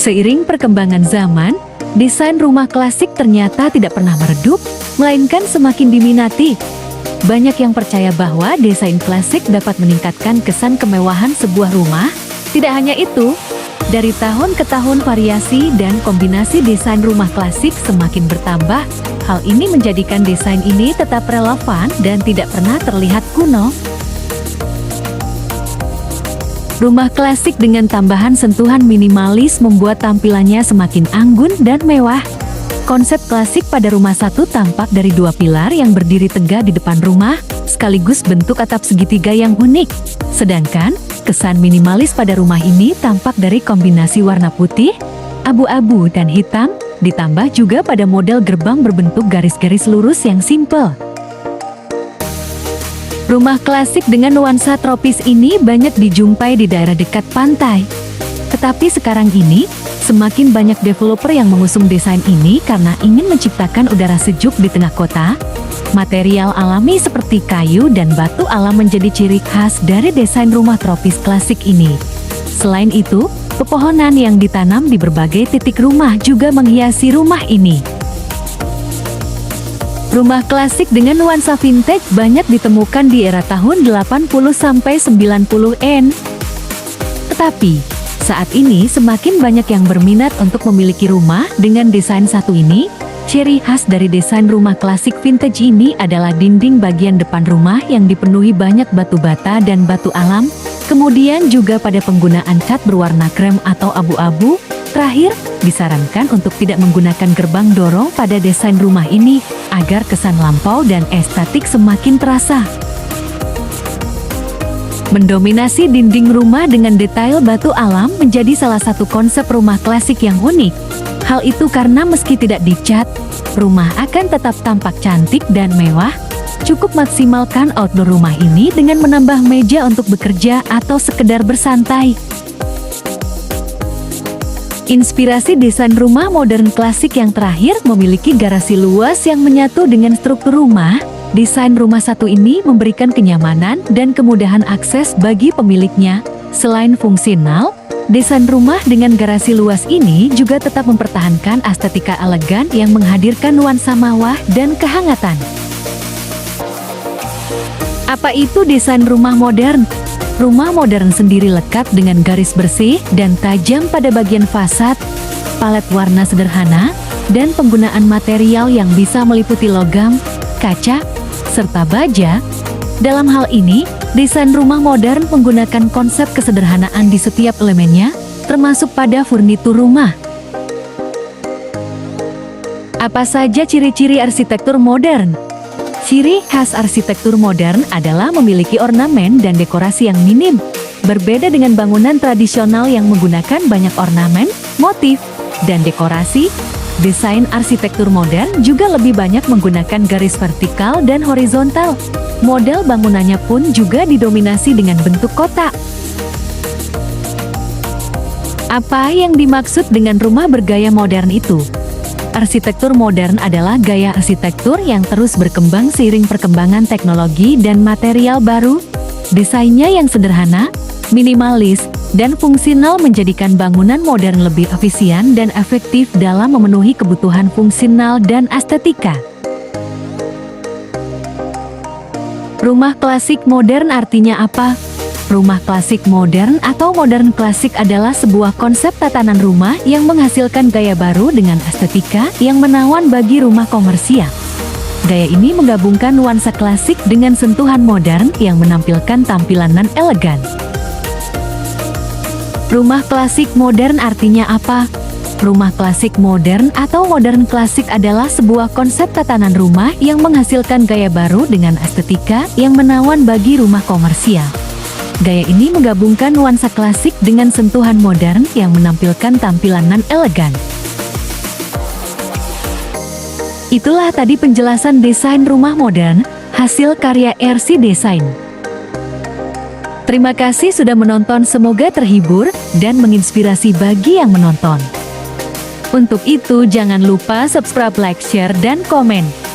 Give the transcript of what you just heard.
Seiring perkembangan zaman, desain rumah klasik ternyata tidak pernah meredup, melainkan semakin diminati. Banyak yang percaya bahwa desain klasik dapat meningkatkan kesan kemewahan sebuah rumah. Tidak hanya itu, dari tahun ke tahun variasi dan kombinasi desain rumah klasik semakin bertambah. Hal ini menjadikan desain ini tetap relevan dan tidak pernah terlihat kuno. Rumah klasik dengan tambahan sentuhan minimalis membuat tampilannya semakin anggun dan mewah. Konsep klasik pada rumah satu tampak dari dua pilar yang berdiri tegak di depan rumah, sekaligus bentuk atap segitiga yang unik. Sedangkan, kesan minimalis pada rumah ini tampak dari kombinasi warna putih, abu-abu dan hitam, ditambah juga pada model gerbang berbentuk garis-garis lurus yang simpel. Rumah klasik dengan nuansa tropis ini banyak dijumpai di daerah dekat pantai. Tetapi sekarang ini, semakin banyak developer yang mengusung desain ini karena ingin menciptakan udara sejuk di tengah kota. Material alami seperti kayu dan batu alam menjadi ciri khas dari desain rumah tropis klasik ini. Selain itu, pepohonan yang ditanam di berbagai titik rumah juga menghiasi rumah ini. Rumah klasik dengan nuansa vintage banyak ditemukan di era tahun 80-90-an. Tetapi, saat ini semakin banyak yang berminat untuk memiliki rumah dengan desain satu ini. Ciri khas dari desain rumah klasik vintage ini adalah dinding bagian depan rumah yang dipenuhi banyak batu bata dan batu alam. Kemudian juga pada penggunaan cat berwarna krem atau abu-abu. Terakhir, disarankan untuk tidak menggunakan gerbang dorong pada desain rumah ini, agar kesan lampau dan estetik semakin terasa. Mendominasi dinding rumah dengan detail batu alam menjadi salah satu konsep rumah klasik yang unik. Hal itu karena meski tidak dicat, rumah akan tetap tampak cantik dan mewah. Cukup maksimalkan outdoor rumah ini dengan menambah meja untuk bekerja atau sekedar bersantai. Inspirasi desain rumah modern klasik yang terakhir memiliki garasi luas yang menyatu dengan struktur rumah. Desain rumah satu ini memberikan kenyamanan dan kemudahan akses bagi pemiliknya. Selain fungsional, desain rumah dengan garasi luas ini juga tetap mempertahankan estetika elegan yang menghadirkan nuansa mewah dan kehangatan. Apa itu desain rumah modern? Rumah modern sendiri lekat dengan garis bersih dan tajam pada bagian fasad, palet warna sederhana, dan penggunaan material yang bisa meliputi logam, kaca, serta baja. Dalam hal ini, desain rumah modern menggunakan konsep kesederhanaan di setiap elemennya, termasuk pada furnitur rumah. Apa saja ciri-ciri arsitektur modern? Ciri khas arsitektur modern adalah memiliki ornamen dan dekorasi yang minim. Berbeda dengan bangunan tradisional yang menggunakan banyak ornamen, motif, dan dekorasi, desain arsitektur modern juga lebih banyak menggunakan garis vertikal dan horizontal. Model bangunannya pun juga didominasi dengan bentuk kotak. Apa yang dimaksud dengan rumah bergaya modern itu? Arsitektur modern adalah gaya arsitektur yang terus berkembang seiring perkembangan teknologi dan material baru. Desainnya yang sederhana, minimalis, dan fungsional menjadikan bangunan modern lebih efisien dan efektif dalam memenuhi kebutuhan fungsional dan estetika. Rumah klasik modern artinya apa? Rumah klasik modern atau modern klasik adalah sebuah konsep tatanan rumah yang menghasilkan gaya baru dengan estetika yang menawan bagi rumah komersial. Gaya ini menggabungkan nuansa klasik dengan sentuhan modern yang menampilkan tampilan non elegan. Rumah klasik modern artinya apa? Rumah klasik modern atau modern klasik adalah sebuah konsep tatanan rumah yang menghasilkan gaya baru dengan estetika yang menawan bagi rumah komersial. Gaya ini menggabungkan nuansa klasik dengan sentuhan modern yang menampilkan tampilan non-elegan. Itulah tadi penjelasan desain rumah modern, hasil karya RC Design. Terima kasih sudah menonton, semoga terhibur dan menginspirasi bagi yang menonton. Untuk itu jangan lupa subscribe, like, share, dan komen.